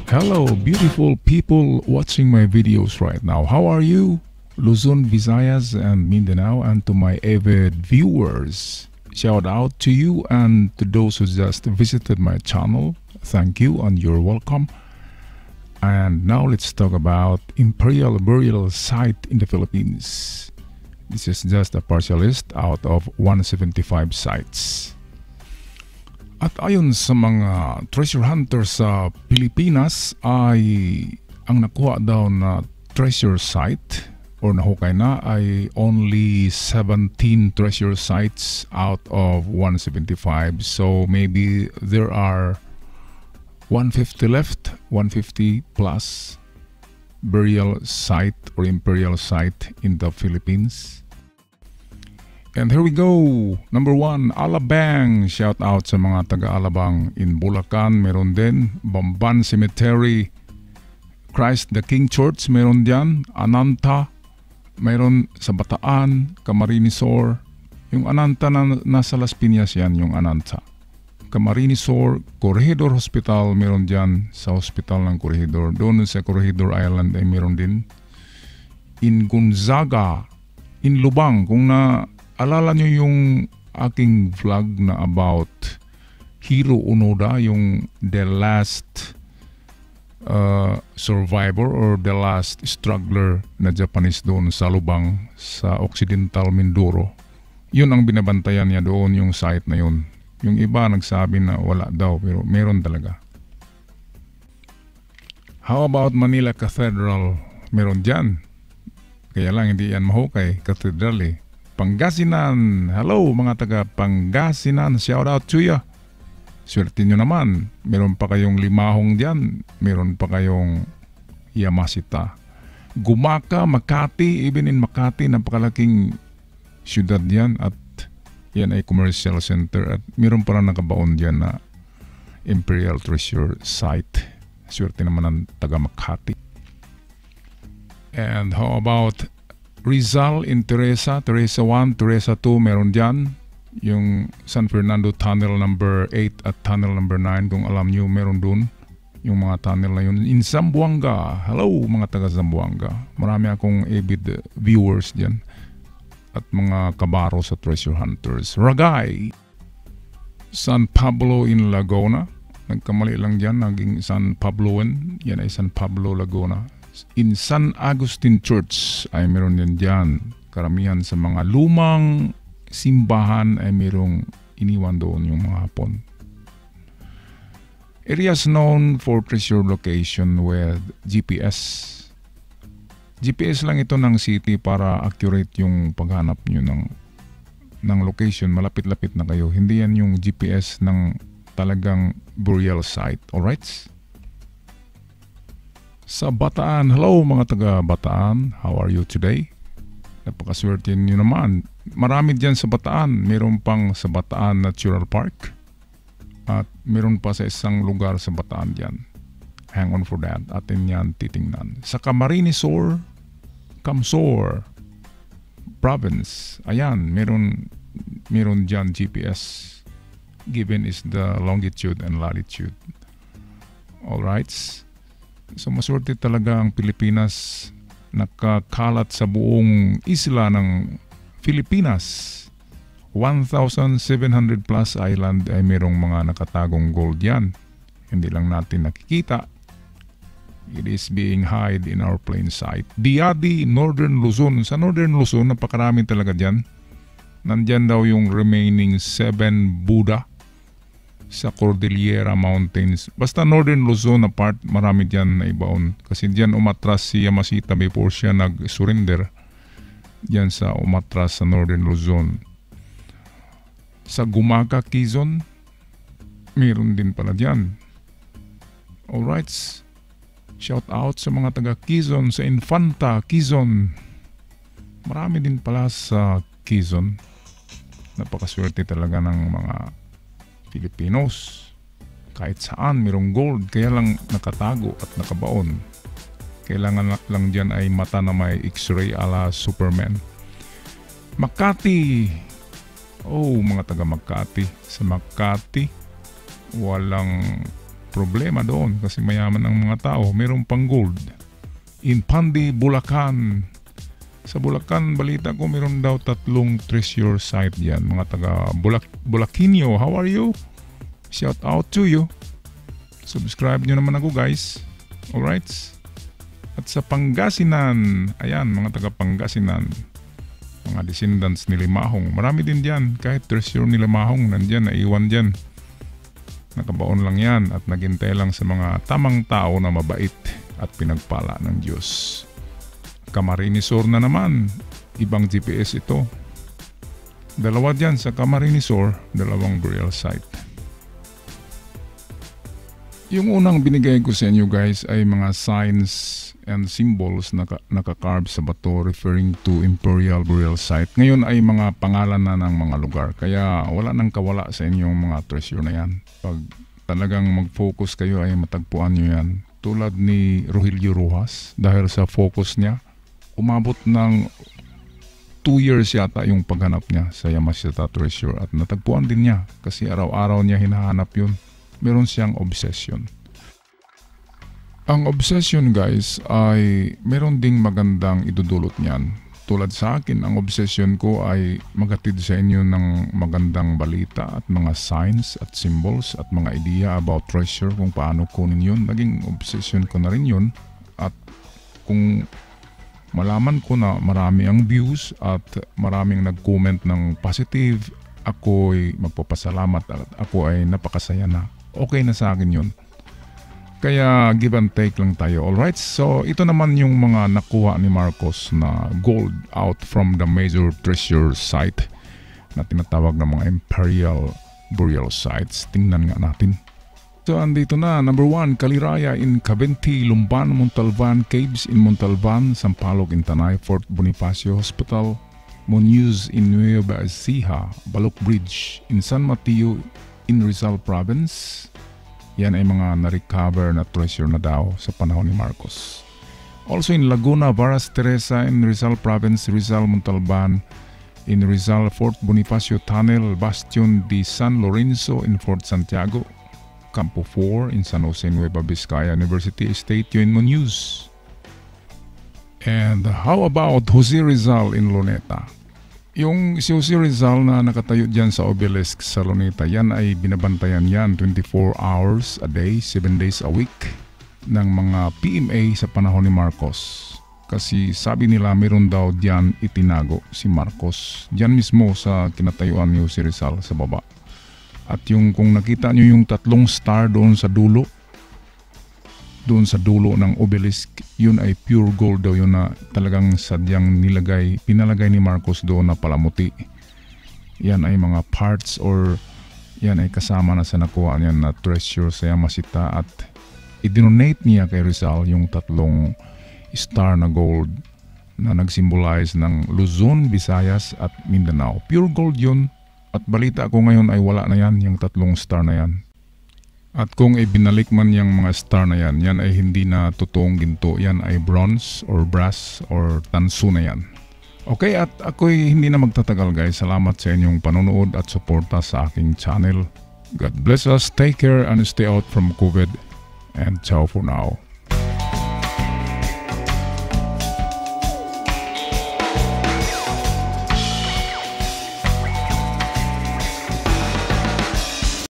Hello, beautiful people watching my videos right now. How are you? Luzon, Visayas, and Mindanao, and to my avid viewers. Shout out to you and to those who just visited my channel. Thank you and you're welcome. And now let's talk about Imperial Burial Site in the Philippines. This is just a partial list out of 175 sites. At ayon sa mga treasure hunters sa Pilipinas ay ang nakuha daw na treasure site or nahukay na ay only 17 treasure sites out of 175. So maybe there are 150 left, 150 plus burial site or imperial site in the Philippines. And here we go. Number 1, Alabang. Shout out sa mga taga-Alabang in Bulacan. Meron din. Bamban Cemetery. Christ the King Church. Meron diyan. Ananta. Meron sa Bataan. Camarinesor. Yung Ananta na nasa Las Piñas yan. Yung Ananta. Camarinesor. Corregidor Hospital. Meron diyan sa Hospital ng Corregidor. Doon sa Corregidor Island ay meron din. In Gonzaga. In Lubang. Kung na alala nyo yung aking vlog na about Hiro Onoda, yung the last survivor or the last struggler na Japanese doon sa Lubang sa Occidental Mindoro. Yun ang binabantayan niya doon, yung site na yun. Yung iba nagsabi na wala daw, pero meron talaga. How about Manila Cathedral? Meron dyan. Kaya lang hindi yan mahukay, cathedral eh. Pangasinan. Hello mga taga Pangasinan. Shout out to ya. Swerte nyo naman. Meron pa kayong Limahong dyan. Meron pa kayong Yamashita. Gumaka, Makati. Even in Makati, napakalaking syudad yan. At yan ay commercial center. At meron pa rin nakabaon dyan na Imperial Treasure Site. Swerte naman ng taga Makati. And how about Rizal in Teresa 1, Teresa 2, meron dyan. Yung San Fernando Tunnel number 8 at Tunnel number 9, kung alam nyo, meron dun. Yung mga tunnel na yun. In Zamboanga, hello mga taga Zamboanga. Marami akong avid viewers dyan. At mga kabaro sa treasure hunters. Ragay, San Pablo in Laguna. Nagkamali lang dyan, naging San Pabloan. Yan ay San Pablo, Laguna. In San Agustin Church ay meron din dyan. Karamihan sa mga lumang simbahan ay merong iniwan doon yung mga Hapon. Areas known for treasure location with GPS. GPS lang ito ng city para accurate yung paghanap nyo ng location. Malapit-lapit na kayo. Hindi yan yung GPS ng talagang burial site. Alright? Sa Bataan, hello mga taga Bataan, how are you today? Napakaswerte nyo naman. Marami dyan sa Bataan. Meron pang sa Bataan Natural Park. At meron pa sa isang lugar sa Bataan dyan. Hang on for that. Atin yan titingnan. Sa Camarinesor, Camsor Province. Ayan, meron dyan GPS. Given is the longitude and latitude. Alright. So maswerte talaga ang Pilipinas, nakakalat sa buong isla ng Pilipinas. 1,700 plus island ay merong mga nakatagong gold yan. Hindi lang natin nakikita. It is being hid in our plain sight. Diadi, Northern Luzon. Sa Northern Luzon, napakarami talaga dyan. Nandyan daw yung remaining 7 Buddha sa Cordillera Mountains. Basta Northern Luzon na part, marami dyan na ibaon. Kasi dyan umatras si Yamashita before siya nag-surrender. Dyan sa umatras sa Northern Luzon. Sa Gumaca, Quezon, meron din pala dyan. Alright. Shout out sa mga taga Quezon, sa Infanta, Quezon. Marami din pala sa Quezon. Napakaswerte talaga ng mga Filipinos. Kahit saan merong gold, kaya lang nakatago at nakabaon. Kailangan lang dyan ay mata na may x-ray ala Superman. Makati. Oh, mga taga Makati. Sa Makati, walang problema doon kasi mayaman ang mga tao. Mayroon pang gold. In Pandi, Bulacan. Sa Bulacan, balita ko mayroon daw 3 treasure site yan. Mga taga Bulaquinio, how are you? Shout out to you. Subscribe nyo naman ako guys. Alright? At sa Pangasinan, ayan mga taga Pangasinan, mga descendants ni Limahong. Marami din dyan. Kahit treasure ni Limahong nandyan, naiwan dyan. Nakabaon lang yan at naghintay lang sa mga tamang tao na mabait at pinagpala ng Diyos. Camarines Sur na naman. Ibang GPS ito. Dalawa dyan sa Camarines Sur, 2 burial site. Yung unang binigay ko sa inyo guys ay mga signs and symbols na nakakarve sa bato referring to Imperial Burial Site. Ngayon ay mga pangalan na ng mga lugar. Kaya wala nang kawala sa inyong mga treasure na yan. Pag talagang mag-focus kayo ay matagpuan nyo yan. Tulad ni Rogelio Rojas, dahil sa focus niya, umabot ng 2 years yata yung paghanap niya sa Yamashita Treasure at natagpuan din niya kasi araw-araw niya hinahanap yun. Meron siyang obsession. Ang obsession guys ay meron ding magandang idudulot niyan. Tulad sa akin, ang obsession ko ay maghatid sa inyo ng magandang balita at mga signs at symbols at mga idea about treasure kung paano kunin yun. Naging obsession ko na rin yun. At kung malaman ko na marami ang views at maraming nag-comment ng positive, ako ay magpapasalamat at ako ay napakasaya na. Okay na sa akin yun. Kaya give and take lang tayo. Alright, so ito naman yung mga nakuha ni Marcos na gold out from the major treasure site na tinatawag ng mga Imperial Burial Sites. Tingnan nga natin. So andito na, number 1, Kaliraya in Cavite, Lumban, Montalban Caves in Montalban, Sampaloc in Tanay, Fort Bonifacio Hospital, Muñoz in Nueva Ecija, Balok Bridge in San Mateo in Rizal Province. Yan ay mga na-recover na treasure na daw sa panahon ni Marcos. Also in Laguna, Varas Teresa in Rizal Province, Rizal Montalban, in Rizal, Fort Bonifacio Tunnel, Bastion de San Lorenzo in Fort Santiago, Campo 4 in San Jose, Nueva Vizcaya, University Estate in Muñoz. And how about Jose Rizal in Luneta? Yung si Jose Rizal na nakatayo dyan sa obelisk sa Luneta, yan ay binabantayan yan 24 hours a day, 7 days a week ng mga PMA sa panahon ni Marcos. Kasi sabi nila meron daw dyan itinago si Marcos. Dyan mismo sa kinatayuan ni Jose Rizal sa baba. At yung kung nakita nyo yung 3 star doon sa dulo ng obelisk, yun ay pure gold daw yun na talagang sadyang pinalagay ni Marcos doon na palamuti. Yan ay mga parts or yan ay kasama na sa nakuha niya na treasure sa Yamashita at i-donate niya kay Rizal yung 3 star na gold na nagsymbolize ng Luzon, Visayas at Mindanao. Pure gold yun at balita ko ngayon ay wala na yan, yung 3 star na yan. At kung ibinalik man yung mga star na yan, yan ay hindi na totoong ginto. Yan ay bronze or brass or tanso na yan. Okay, at ako'y hindi na magtatagal guys. Salamat sa inyong panonood at suporta sa aking channel. God bless us, take care and stay out from COVID. And ciao for now.